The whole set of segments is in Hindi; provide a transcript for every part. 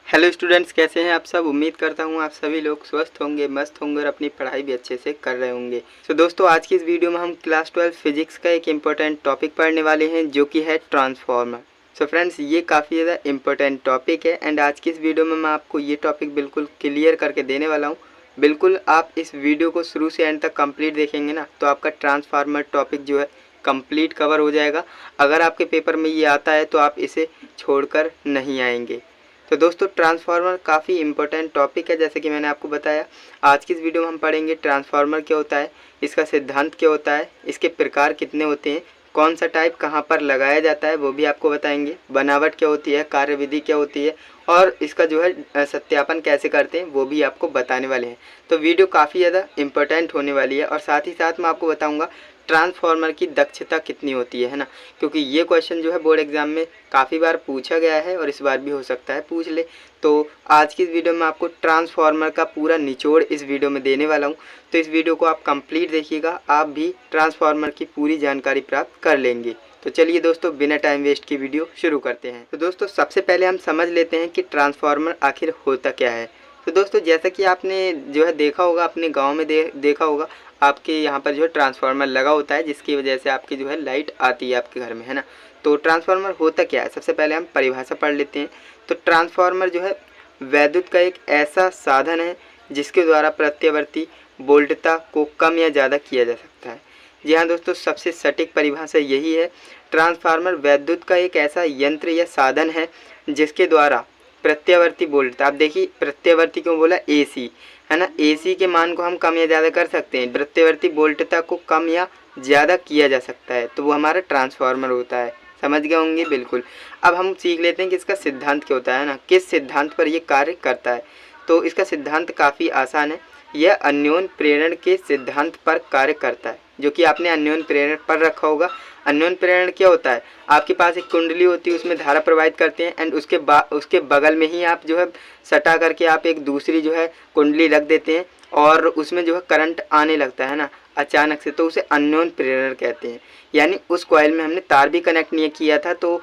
हेलो स्टूडेंट्स, कैसे हैं आप सब। उम्मीद करता हूं आप सभी लोग स्वस्थ होंगे, मस्त होंगे और अपनी पढ़ाई भी अच्छे से कर रहे होंगे। तो दोस्तों, आज की इस वीडियो में हम क्लास 12 फिजिक्स का एक इम्पोर्टेंट टॉपिक पढ़ने वाले हैं जो कि है ट्रांसफार्मर। सो फ्रेंड्स, ये काफ़ी ज़्यादा इम्पोर्टेंट टॉपिक है एंड आज की इस वीडियो में मैं आपको ये टॉपिक बिल्कुल क्लियर करके देने वाला हूँ। बिल्कुल आप इस वीडियो को शुरू से एंड तक कंप्लीट देखेंगे ना, तो आपका ट्रांसफार्मर टॉपिक जो है कंप्लीट कवर हो जाएगा। अगर आपके पेपर में ये आता है तो आप इसे छोड़कर नहीं आएंगे। तो दोस्तों, ट्रांसफार्मर काफ़ी इंपॉर्टेंट टॉपिक है। जैसे कि मैंने आपको बताया, आज की इस वीडियो में हम पढ़ेंगे ट्रांसफार्मर क्या होता है, इसका सिद्धांत क्या होता है, इसके प्रकार कितने होते हैं, कौन सा टाइप कहाँ पर लगाया जाता है वो भी आपको बताएंगे, बनावट क्या होती है, कार्यविधि क्या होती है और इसका जो है सत्यापन कैसे करते हैं वो भी आपको बताने वाले हैं। तो वीडियो काफ़ी ज़्यादा इंपॉर्टेंट होने वाली है और साथ ही साथ मैं आपको बताऊँगा ट्रांसफार्मर की दक्षता कितनी होती है ना, क्योंकि ये क्वेश्चन जो है बोर्ड एग्जाम में काफ़ी बार पूछा गया है और इस बार भी हो सकता है पूछ ले। तो आज की इस वीडियो में आपको ट्रांसफार्मर का पूरा निचोड़ इस वीडियो में देने वाला हूँ। तो इस वीडियो को आप कंप्लीट देखिएगा, आप भी ट्रांसफार्मर की पूरी जानकारी प्राप्त कर लेंगे। तो चलिए दोस्तों, बिना टाइम वेस्ट की वीडियो शुरू करते हैं। तो दोस्तों, सबसे पहले हम समझ लेते हैं कि ट्रांसफार्मर आखिर होता क्या है। तो दोस्तों, जैसा कि आपने जो है देखा होगा, अपने गांव में देखा होगा, आपके यहाँ पर जो है ट्रांसफार्मर लगा होता है जिसकी वजह से आपकी जो है लाइट आती है आपके घर में, है ना। तो ट्रांसफार्मर होता क्या है, सबसे पहले हम परिभाषा पढ़ लेते हैं। तो ट्रांसफार्मर जो है वैद्युत का एक ऐसा साधन है जिसके द्वारा प्रत्यावर्ती वोल्टता को कम या ज़्यादा किया जा सकता है। जी हाँ दोस्तों, सबसे सटीक परिभाषा यही है। ट्रांसफार्मर वैद्युत का एक ऐसा यंत्र या साधन है जिसके द्वारा प्रत्यावर्ती वोल्टता, आप देखिए प्रत्यावर्ती क्यों बोला, एसी है ना, एसी के मान को हम कम या ज़्यादा कर सकते हैं, प्रत्यावर्ती वोल्टता को कम या ज़्यादा किया जा सकता है, तो वो हमारा ट्रांसफार्मर होता है। समझ गए होंगे बिल्कुल। अब हम सीख लेते हैं कि इसका सिद्धांत क्या होता है ना, किस सिद्धांत पर ये कार्य करता है। तो इसका सिद्धांत काफ़ी आसान है, यह अन्योन प्रेरण के सिद्धांत पर कार्य करता है, जो कि आपने अन्योन प्रेरण पर रखा होगा। अन्योन प्रेरण क्या होता है, आपके पास एक कुंडली होती है, उसमें धारा प्रवाहित करते हैं एंड उसके बगल में ही आप जो है सटा करके आप एक दूसरी जो है कुंडली रख देते हैं और उसमें जो है करंट आने लगता है ना अचानक से, तो उसे अन्योन प्रेरण कहते हैं। यानी उस कॉइल में हमने तार भी कनेक्ट नहीं किया था, तो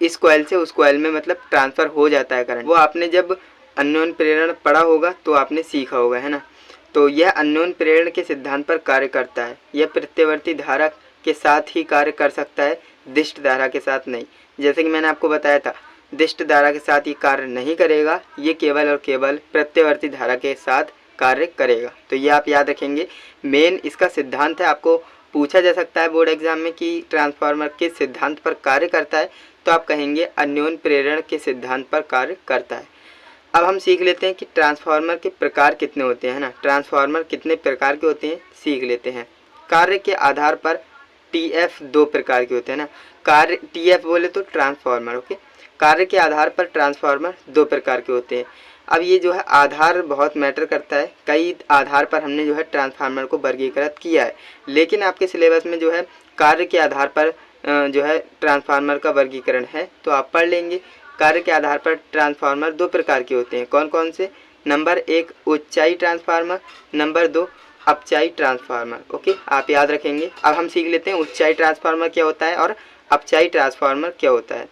इस कॉइल से उस कॉइल में मतलब ट्रांसफ़र हो जाता है करंट। वो आपने जब अन्योन प्रेरण पढ़ा होगा तो आपने सीखा होगा, है ना। तो यह अन्योन प्रेरण के सिद्धांत पर कार्य करता है। यह प्रत्यावर्ती धारा के साथ ही कार्य कर सकता है, दिष्ट धारा के साथ नहीं। जैसे कि मैंने आपको बताया था, दिष्ट धारा के साथ ये कार्य नहीं करेगा, ये केवल और केवल प्रत्यावर्ती धारा के साथ कार्य करेगा। तो ये आप याद रखेंगे, मेन इसका सिद्धांत है। आपको पूछा जा सकता है बोर्ड एग्जाम में कि ट्रांसफार्मर किस सिद्धांत पर कार्य करता है, तो आप कहेंगे अन्योन प्रेरण के सिद्धांत पर कार्य करता है। अब हम सीख लेते हैं कि ट्रांसफार्मर के प्रकार कितने होते हैं ना, ट्रांसफार्मर कितने प्रकार के होते हैं सीख लेते हैं। कार्य के आधार पर टीएफ दो प्रकार के होते हैं ना, कार्य टीएफ बोले तो ट्रांसफार्मर, ओके। कार्य के आधार पर ट्रांसफार्मर दो प्रकार के होते हैं। अब ये जो है आधार बहुत मैटर करता है, कई आधार पर हमने जो है ट्रांसफार्मर को वर्गीकृत किया है, लेकिन आपके सिलेबस में जो है कार्य के आधार पर जो है ट्रांसफार्मर का वर्गीकरण है, तो आप पढ़ लेंगे। कार्य के आधार पर ट्रांसफार्मर दो प्रकार के होते हैं, कौन कौन से, नंबर एक ऊंचाई ट्रांसफार्मर, नंबर दो अपचाई ट्रांसफार्मर, ओके, आप याद रखेंगे। अब हम सीख लेते हैं ऊंचाई ट्रांसफार्मर क्या होता है और अपचाई ट्रांसफार्मर क्या होता है।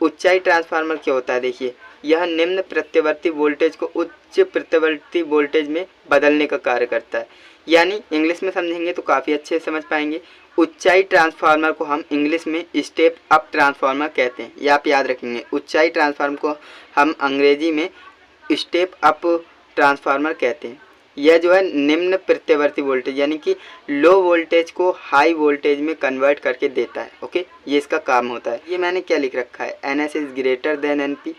ऊंचाई ट्रांसफार्मर क्या होता है, देखिए, यह निम्न प्रत्यावर्ती वोल्टेज को उच्च प्रत्यावर्ती वोल्टेज में बदलने का कार्य करता है। यानी इंग्लिश में समझेंगे तो काफ़ी अच्छे से समझ पाएंगे। ऊंचाई ट्रांसफार्मर को हम इंग्लिश में स्टेप अप ट्रांसफार्मर कहते हैं, ये आप याद रखेंगे। ऊंचाई ट्रांसफार्मर को हम अंग्रेजी में स्टेप अप ट्रांसफार्मर कहते हैं। यह जो है निम्न प्रत्यावर्ती वोल्टेज यानी कि लो वोल्टेज को हाई वोल्टेज में कन्वर्ट करके देता है, ओके, ये इसका काम होता है। ये मैंने क्या लिख रखा है, NS is greater than NP।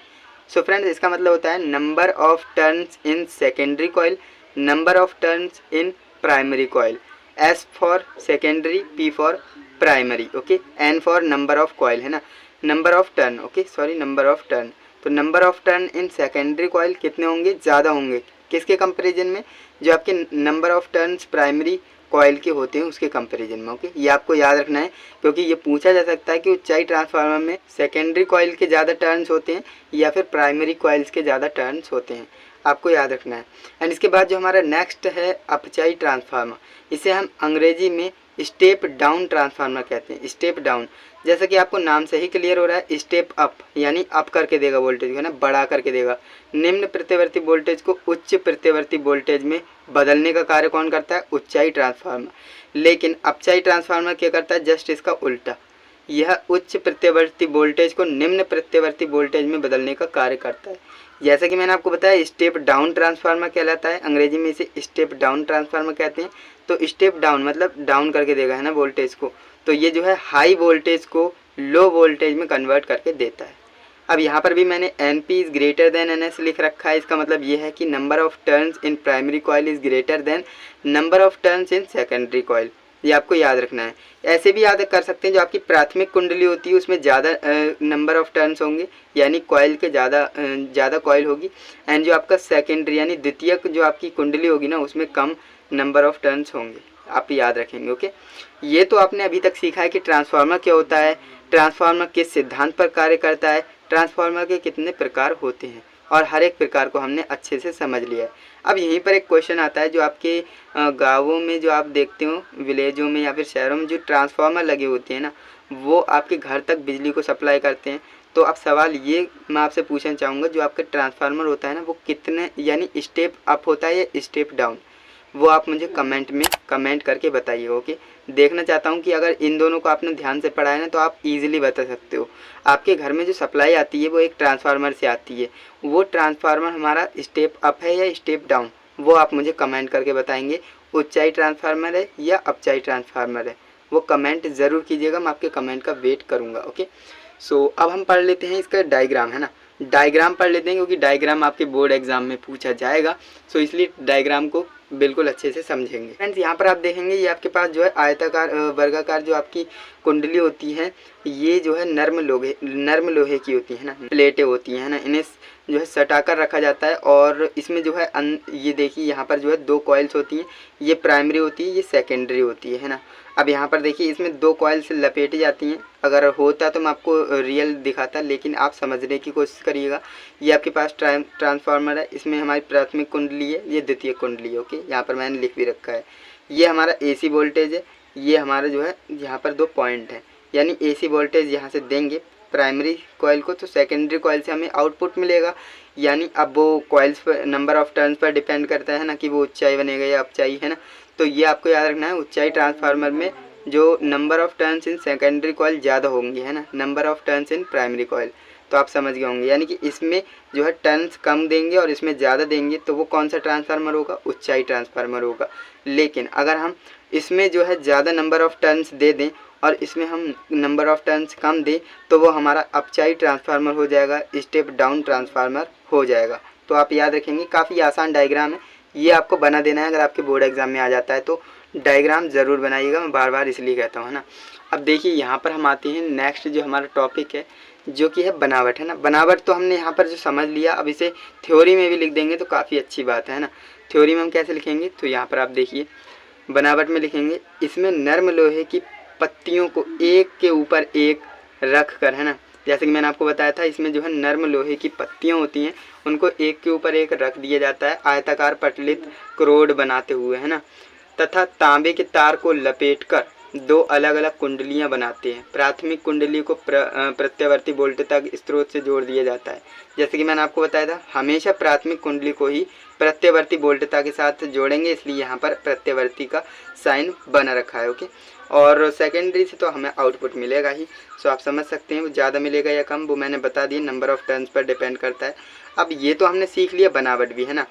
So friends, इसका मतलब होता है number of turns in secondary coil, number of turns in primary coil. S for secondary, P for primary, okay, N for number of coil, है ना, number of turn, okay, sorry, number of turn. तो number of turn in secondary coil कितने होंगे, ज़्यादा होंगे, किसके कंपैरिजन में, जो आपके number of turns primary coil के होते हैं उसके कंपैरिजन में, ओके। ये आपको याद रखना है क्योंकि ये पूछा जा सकता है कि ऊंचाई ट्रांसफार्मर में सेकेंडरी कॉइल के ज़्यादा टर्न्स होते हैं या फिर प्राइमरी कॉइल्स के ज़्यादा टर्न्स होते हैं, आपको याद रखना है। एंड इसके बाद जो हमारा नेक्स्ट है अपचाई ट्रांसफार्मर, इसे हम अंग्रेजी में स्टेप डाउन ट्रांसफार्मर कहते हैं, स्टेप डाउन। जैसा कि आपको नाम से ही क्लियर हो रहा है, स्टेप अप यानी अप करके देगा वोल्टेज को, है ना, बढ़ा करके देगा। निम्न प्रत्यवर्ती वोल्टेज को उच्च प्रत्यवर्ती वोल्टेज में बदलने का कार्य कौन करता है? उच्चाई ट्रांसफार्मर। लेकिन अपचाई ट्रांसफार्मर क्या करता है? जस्ट इसका उल्टा, यह उच्च प्रत्यवर्ती वोल्टेज को निम्न प्रत्यवर्ती वोल्टेज में बदलने का कार्य करता है। जैसा कि मैंने आपको बताया, स्टेप डाउन ट्रांसफार्मर कहलाता है, अंग्रेजी में इसे स्टेप डाउन ट्रांसफार्मर कहते हैं। तो स्टेप डाउन मतलब डाउन करके देगा, है ना, वोल्टेज को। तो ये जो है हाई वोल्टेज को लो वोल्टेज में कन्वर्ट करके देता है। अब यहाँ पर भी मैंने NP is greater than NS लिख रखा है। इसका मतलब ये है कि number of turns in primary coil is greater than number of turns in secondary coil. ये आपको याद रखना है। ऐसे भी याद कर सकते हैं, जो आपकी प्राथमिक कुंडली होती है उसमें ज़्यादा नंबर ऑफ टर्न्स होंगे, यानी कॉइल के ज़्यादा कॉइल होगी। एंड जो आपका सेकेंडरी यानी द्वितीयक जो आपकी कुंडली होगी ना, उसमें कम नंबर ऑफ टर्न्स होंगे। आप याद रखेंगे। ओके, ये तो आपने अभी तक सीखा है कि ट्रांसफार्मर क्या होता है, ट्रांसफार्मर किस सिद्धांत पर कार्य करता है, ट्रांसफार्मर के कितने प्रकार होते हैं, और हर एक प्रकार को हमने अच्छे से समझ लिया है। अब यहीं पर एक क्वेश्चन आता है, जो आपके गाँवों में जो आप देखते हो, विलेजों में या फिर शहरों में जो ट्रांसफार्मर लगे होते हैं ना, वो आपके घर तक बिजली को सप्लाई करते हैं। तो अब सवाल ये मैं आपसे पूछना चाहूँगा, जो आपका ट्रांसफार्मर होता है ना, वो कितने यानी स्टेप अप होता है या स्टेप डाउन, वो आप मुझे कमेंट में कमेंट करके बताइए। ओके, देखना चाहता हूँ कि अगर इन दोनों को आपने ध्यान से पढ़ा है ना, तो आप इजीली बता सकते हो। आपके घर में जो सप्लाई आती है वो एक ट्रांसफार्मर से आती है, वो ट्रांसफार्मर हमारा स्टेप अप है या स्टेप डाउन, वो आप मुझे कमेंट करके बताएंगे। उच्चाई ट्रांसफार्मर है या अपचाई ट्रांसफार्मर है, वो कमेंट ज़रूर कीजिएगा, मैं आपके कमेंट का वेट करूँगा। ओके, सो अब हम पढ़ लेते हैं इसका डायग्राम, है ना, डायग्राम पढ़ लेते हैं, क्योंकि डायग्राम आपके बोर्ड एग्जाम में पूछा जाएगा। सो इसलिए डायग्राम को बिल्कुल अच्छे से समझेंगे। फ्रेंड्स, यहाँ पर आप देखेंगे, ये आपके पास जो है आयताकार वर्गाकार जो आपकी कुंडली होती है, ये जो है नर्म लोहे की होती है ना, प्लेटें होती हैं ना, इन्हें जो है सटाकर रखा जाता है। और इसमें जो है ये देखिए, यहाँ पर जो है 2 कॉइल्स होती हैं, ये प्राइमरी होती है, ये सेकेंडरी होती है ना। अब यहाँ पर देखिए, इसमें 2 कॉइल्स लपेटी जाती हैं। अगर होता तो मैं आपको रियल दिखाता, लेकिन आप समझने की कोशिश करिएगा। ये आपके पास ट्रांसफार्मर है, इसमें हमारी प्राथमिक कुंडली है, ये द्वितीयक कुंडली है। ओके, यहाँ पर मैंने लिख भी रखा है। ये हमारा AC वोल्टेज है, ये हमारा जो है यहाँ पर 2 पॉइंट हैं, यानी AC वोल्टेज यहाँ से देंगे प्राइमरी कॉइल को, तो सेकेंडरी कॉइल से हमें आउटपुट मिलेगा। यानी अब वो कॉइल्स पर number of turns per depend करता है ना, कि वो उच्चाई बनेगा या अपचाई, है ना। तो ये आपको याद रखना है, उच्चाई ट्रांसफार्मर में जो number of turns in secondary coil ज़्यादा होंगे, है ना, number of turns in primary coil. तो आप समझ गए होंगे, यानी कि इसमें जो है टर्न्स कम देंगे और इसमें ज़्यादा देंगे, तो वो कौन सा ट्रांसफार्मर होगा? उच्चाई ट्रांसफार्मर होगा। लेकिन अगर हम इसमें जो है ज़्यादा नंबर ऑफ टर्न्स दे दें और इसमें हम नंबर ऑफ टर्न्स कम दें, तो वो हमारा अपचाई ट्रांसफार्मर हो जाएगा, स्टेप डाउन ट्रांसफार्मर हो जाएगा। तो आप याद रखेंगे, काफ़ी आसान डायग्राम है, ये आपको बना देना है। अगर आपके बोर्ड एग्जाम में आ जाता है तो डायग्राम ज़रूर बनाइएगा, मैं बार बार इसलिए कहता हूँ, है ना। अब देखिए, यहाँ पर हम आते हैं नेक्स्ट जो हमारा टॉपिक है, जो कि है बनावट, है ना। बनावट तो हमने यहाँ पर जो समझ लिया, अब इसे थ्योरी में भी लिख देंगे तो काफ़ी अच्छी बात है ना। थ्योरी में हम कैसे लिखेंगे, तो यहाँ पर आप देखिए, बनावट में लिखेंगे, इसमें नर्म लोहे की पत्तियों को एक के ऊपर एक रख कर, है ना, जैसे कि मैंने आपको बताया था, इसमें जो है नर्म लोहे की पत्तियाँ होती हैं, उनको एक के ऊपर एक रख दिया जाता है आयताकार पटलित क्रोड बनाते हुए, है ना, तथा तांबे के तार को लपेटकर 2 अलग अलग कुंडलियां बनाते हैं। प्राथमिक कुंडली को प्रत्यवर्ती वोल्टता के स्रोत से जोड़ दिया जाता है। जैसे कि मैंने आपको बताया था, हमेशा प्राथमिक कुंडली को ही प्रत्यवर्ती वोल्टता के साथ जोड़ेंगे, इसलिए यहाँ पर प्रत्यवर्ती का साइन बना रखा है। ओके, और सेकेंडरी से तो हमें आउटपुट मिलेगा ही। सो आप समझ सकते हैं, वो ज़्यादा मिलेगा या कम, वो मैंने बता दिया, number of turns per depend करता है। अब ये तो हमने सीख लिया बनावट भी, है ना,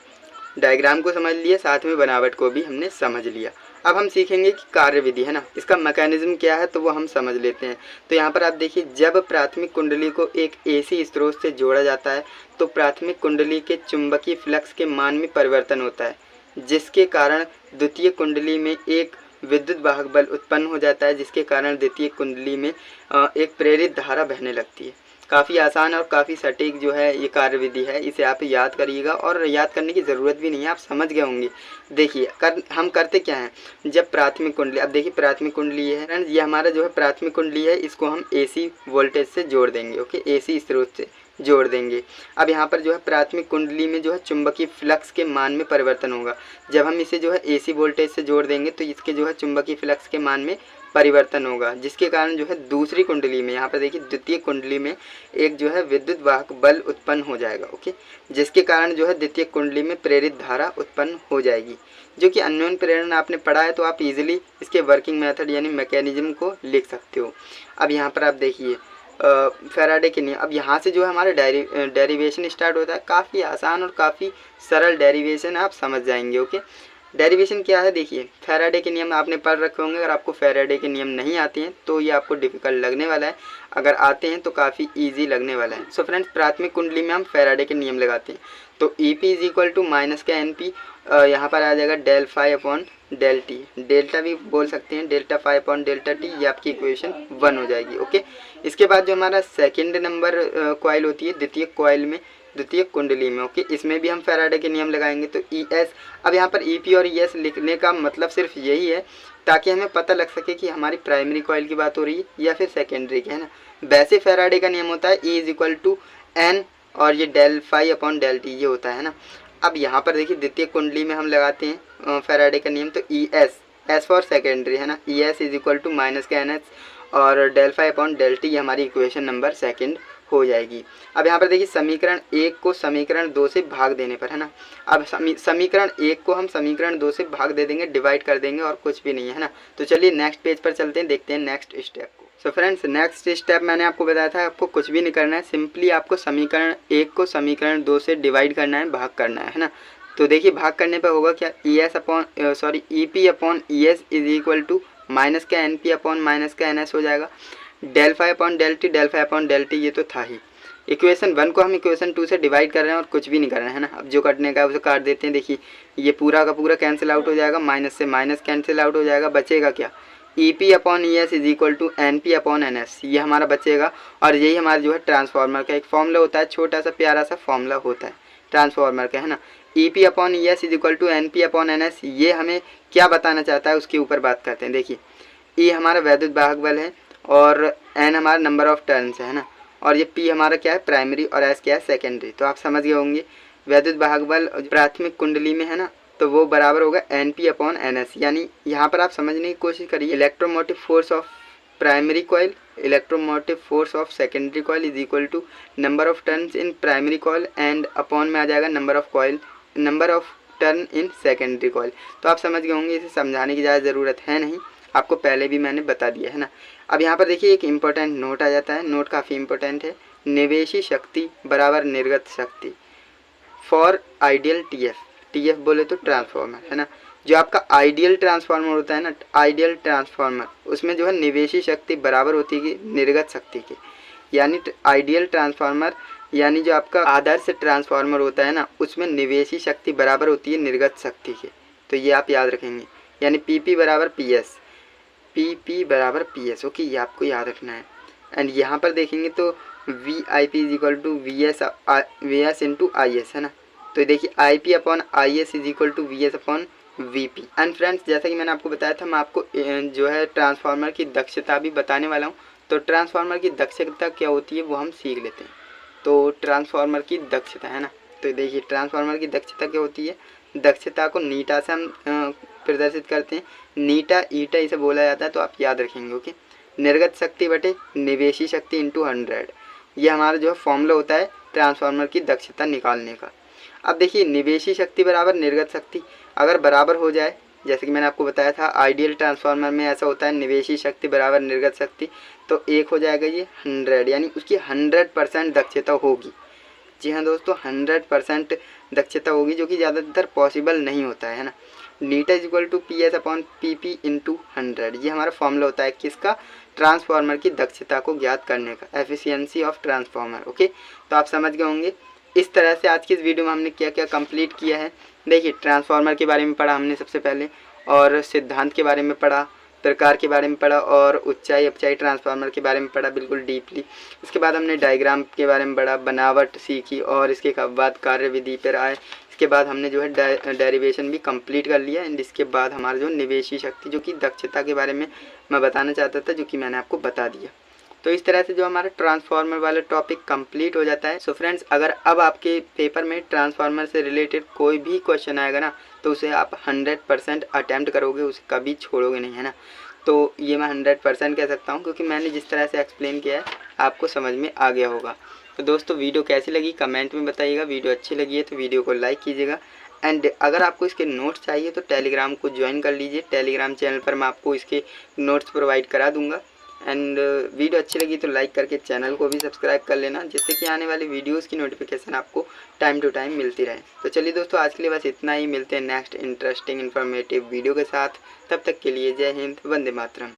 डायग्राम को समझ लिया, साथ में बनावट को भी हमने समझ लिया। अब हम सीखेंगे कि कार्यविधि, है ना, इसका मैकेनिज्म क्या है, तो वो हम समझ लेते हैं। तो यहाँ पर आप देखिए, जब प्राथमिक कुंडली को एक AC स्रोत से जोड़ा जाता है, तो प्राथमिक कुंडली के चुंबकीय फ्लक्स के मान में परिवर्तन होता है, जिसके कारण द्वितीय कुंडली में एक विद्युत वाहक बल उत्पन्न हो जाता है, जिसके कारण द्वितीय कुंडली में एक प्रेरित धारा बहने लगती है। काफ़ी आसान और काफ़ी सटीक जो है ये कार्यविधि है, इसे आप याद करिएगा, और याद करने की ज़रूरत भी नहीं है, आप समझ गए होंगे। देखिए, हम करते क्या हैं, जब प्राथमिक कुंडली, अब देखिए प्राथमिक कुंडली है फ्रेंड्स, ये हमारा जो है प्राथमिक कुंडली है, इसको हम AC वोल्टेज से जोड़ देंगे। ओके, AC स्रोत से जोड़ देंगे। अब यहाँ पर जो है प्राथमिक कुंडली में जो है चुंबकीय फ्लक्स के मान में परिवर्तन होगा। जब हम इसे जो है AC वोल्टेज से जोड़ देंगे, तो इसके जो है चुंबकीय फ्लक्स के मान में परिवर्तन होगा, जिसके कारण जो है दूसरी कुंडली में, यहाँ पर देखिए द्वितीय कुंडली में एक जो है विद्युत वाहक बल उत्पन्न हो जाएगा। ओके, जिसके कारण जो है द्वितीय कुंडली में प्रेरित धारा उत्पन्न हो जाएगी, जो कि अन्योन्य प्रेरण आपने पढ़ा है, तो आप इजीली इसके वर्किंग मेथड यानी मैकेनिज्म को लिख सकते हो। अब यहाँ पर आप देखिए फैराडे के नियम, अब यहाँ से जो है हमारा डेरिवेशन स्टार्ट होता है। काफ़ी आसान और काफ़ी सरल डेरिवेशन आप समझ जाएंगे। ओके, डेरिवेशन क्या है, देखिए फैराडे के नियम आपने पढ़ रखे होंगे। अगर आपको फैराडे के नियम नहीं आते हैं तो ये आपको डिफिकल्ट लगने वाला है, अगर आते हैं तो काफ़ी इजी लगने वाला है। सो फ्रेंड्स, प्राथमिक कुंडली में हम फैराडे के नियम लगाते हैं, तो e p is equal to minus का एन पी, यहाँ पर आ जाएगा del phi upon del t, delta भी बोल सकते हैं, delta phi upon delta t, ये आपकी इक्वेशन 1 हो जाएगी। ओके, इसके बाद जो हमारा सेकेंड नंबर कॉइल होती है द्वितीय कॉइल में, द्वितीय कुंडली में। ओके, इसमें भी हम फैराडे के नियम लगाएंगे, तो ई एस। अब यहाँ पर ई पी और ई एस लिखने का मतलब सिर्फ यही है ताकि हमें पता लग सके कि हमारी प्राइमरी कॉइल की बात हो रही है या फिर सेकेंडरी की, है ना। वैसे फैराडे का नियम होता है e is equal to n और ये del phi upon del t, ये होता है ना। अब यहाँ पर देखिए द्वितीय कुंडली में हम लगाते हैं फैराडे का नियम, तो e s, s for secondary, है ना। E s is equal to minus का एन एच और del phi upon del t, ये हमारी इक्वेशन नंबर सेकेंड हो जाएगी। अब यहाँ पर देखिए समीकरण 1 को समीकरण 2 से भाग देने पर, है ना। अब समीकरण 1 को हम समीकरण 2 से भाग दे देंगे, डिवाइड कर देंगे और कुछ भी नहीं है ना। तो चलिए नेक्स्ट पेज पर चलते हैं, देखते हैं नेक्स्ट स्टेप को। सो फ्रेंड्स, नेक्स्ट स्टेप मैंने आपको बताया था, आपको कुछ भी नहीं करना है, सिंपली आपको समीकरण 1 को समीकरण 2 से डिवाइड करना है, भाग करना है ना। तो देखिए भाग करने पर होगा क्या, e s upon e p upon e s is equal to minus का एन पी अपॉन माइनस का एन एस हो जाएगा, del phi upon del t, del phi upon del t, ये तो था ही। इक्वेशन 1 को हम इक्वेशन 2 से डिवाइड कर रहे हैं और कुछ भी नहीं कर रहे हैं, है ना। अब जो काटने का है उसे काट देते हैं। देखिए ये पूरा का पूरा कैंसिल आउट हो जाएगा, माइनस से माइनस कैंसिल आउट हो जाएगा, बचेगा क्या, e p upon e s is equal to n p upon n s, ये हमारा बचेगा। और यही हमारा जो है ट्रांसफार्मर का एक फॉर्मूला होता है, छोटा सा प्यारा सा फॉर्मूला होता है ट्रांसफार्मर का, है ना। E p upon e s is equal to n p upon n s, ये हमें क्या बताना चाहता है उसके ऊपर बात करते हैं। देखिए ई हमारा वैद्युत वाहक बल है और एन हमारा नंबर ऑफ टर्न्स है ना, और ये पी हमारा क्या है प्राइमरी और एस क्या है सेकेंडरी। तो आप समझ गए होंगे वैद्युत वाहक बल प्राथमिक कुंडली में है ना, तो वो बराबर होगा n p upon n s. यानी यहाँ पर आप समझने की कोशिश करिए, electromotive force of primary coil, electromotive force of secondary coil is equal to number of turns in primary coil and upon में आ जाएगा number of turn in secondary coil. तो आप समझ गए होंगे, इसे समझाने की ज़्यादा ज़रूरत है नहीं, आपको पहले भी मैंने बता दिया है ना। अब यहाँ पर देखिए एक इम्पोर्टेंट नोट आ जाता है, नोट काफ़ी इम्पोर्टेंट है, निवेशी शक्ति बराबर निर्गत शक्ति फॉर आइडियल टीएफ, टीएफ बोले तो ट्रांसफार्मर, है ना। जो आपका आइडियल ट्रांसफार्मर होता है ना, आइडियल ट्रांसफार्मर, उसमें जो है निवेशी शक्ति बराबर होती है निर्गत शक्ति के। यानी आइडियल ट्रांसफार्मर यानी जो आपका आदर्श ट्रांसफार्मर होता है ना, उसमें निवेशी शक्ति बराबर होती है निर्गत शक्ति के। तो ये आप याद रखेंगे, यानी पी पी बराबर पी एस, पी पी बराबर पी एस। ओके, ये आपको याद रखना है। एंड यहाँ पर देखेंगे तो v i p is equal to v s into i s, है ना। तो देखिए i p upon i s is equal to v s upon v p. And friends, जैसा कि मैंने आपको बताया था, मैं आपको जो है ट्रांसफार्मर की दक्षता भी बताने वाला हूँ। तो ट्रांसफार्मर की दक्षता क्या होती है वो हम सीख लेते हैं। तो ट्रांसफार्मर की दक्षता, है ना, तो देखिए ट्रांसफार्मर की दक्षता क्या होती है, दक्षता को नीटा से हम प्रदर्शित करते हैं, नीटा ईटा इसे बोला जाता है, तो आप याद रखेंगे। ओके, निर्गत शक्ति बटे निवेशी शक्ति इंटू 100, ये हमारा जो है फॉर्मूला होता है ट्रांसफार्मर की दक्षता निकालने का। अब देखिए निवेशी शक्ति बराबर निर्गत शक्ति अगर बराबर हो जाए, जैसे कि मैंने आपको बताया था आइडियल ट्रांसफार्मर में ऐसा होता है, निवेशी शक्ति बराबर निर्गत शक्ति, तो एक हो जाएगा ये 100, यानी उसकी 100% दक्षता होगी। जी हाँ दोस्तों, 100% दक्षता होगी, जो कि ज़्यादातर पॉसिबल नहीं होता है ना। नीटा is equal to P S upon P P into 100, ये हमारा फॉर्मूला होता है किसका, ट्रांसफार्मर की दक्षता को ज्ञात करने का, एफिशिएंसी ऑफ ट्रांसफार्मर। ओके, तो आप समझ गए होंगे। इस तरह से आज की इस वीडियो में हमने क्या क्या कंप्लीट किया है। देखिए ट्रांसफार्मर के बारे में पढ़ा हमने सबसे पहले, और सिद्धांत के बारे में पढ़ा, प्रकार के बारे में पढ़ा, और ऊंचाई अपचाई ट्रांसफार्मर के बारे में पढ़ा बिल्कुल डीपली। इसके बाद हमने डायग्राम के बारे में पढ़ा, बनावट सीखी, और इसके बाद कार्यविधि पर आए। इसके बाद हमने जो है डेरिवेशन भी कंप्लीट कर लिया। एंड इसके बाद हमारा जो निवेशी शक्ति, जो कि दक्षता के बारे में मैं बताना चाहता था, जो कि मैंने आपको बता दिया। तो इस तरह से जो हमारा ट्रांसफार्मर वाला टॉपिक कंप्लीट हो जाता है। सो फ्रेंड्स, अगर अब आपके पेपर में ट्रांसफार्मर से रिलेटेड कोई भी क्वेश्चन आएगा ना, तो उसे आप 100% अटैम्प्ट करोगे, उसे कभी छोड़ोगे नहीं, है ना। तो ये मैं 100% कह सकता हूँ, क्योंकि मैंने जिस तरह से एक्सप्लेन किया है आपको समझ में आ गया होगा। तो दोस्तों वीडियो कैसी लगी कमेंट में बताइएगा। वीडियो अच्छी लगी है तो वीडियो को लाइक कीजिएगा। एंड अगर आपको इसके नोट्स चाहिए तो टेलीग्राम को ज्वाइन कर लीजिए। टेलीग्राम चैनल पर मैं आपको इसके नोट्स प्रोवाइड करा दूंगा। एंड वीडियो अच्छी लगी तो लाइक करके चैनल को भी सब्सक्राइब कर लेना, जिससे कि आने वाली वीडियोस की नोटिफिकेशन आपको टाइम टू टाइम मिलती रहे। तो चलिए दोस्तों, आज के लिए बस इतना ही। मिलते हैं नेक्स्ट इंटरेस्टिंग इन्फॉर्मेटिव वीडियो के साथ। तब तक के लिए जय हिंद, वंदे मातरम।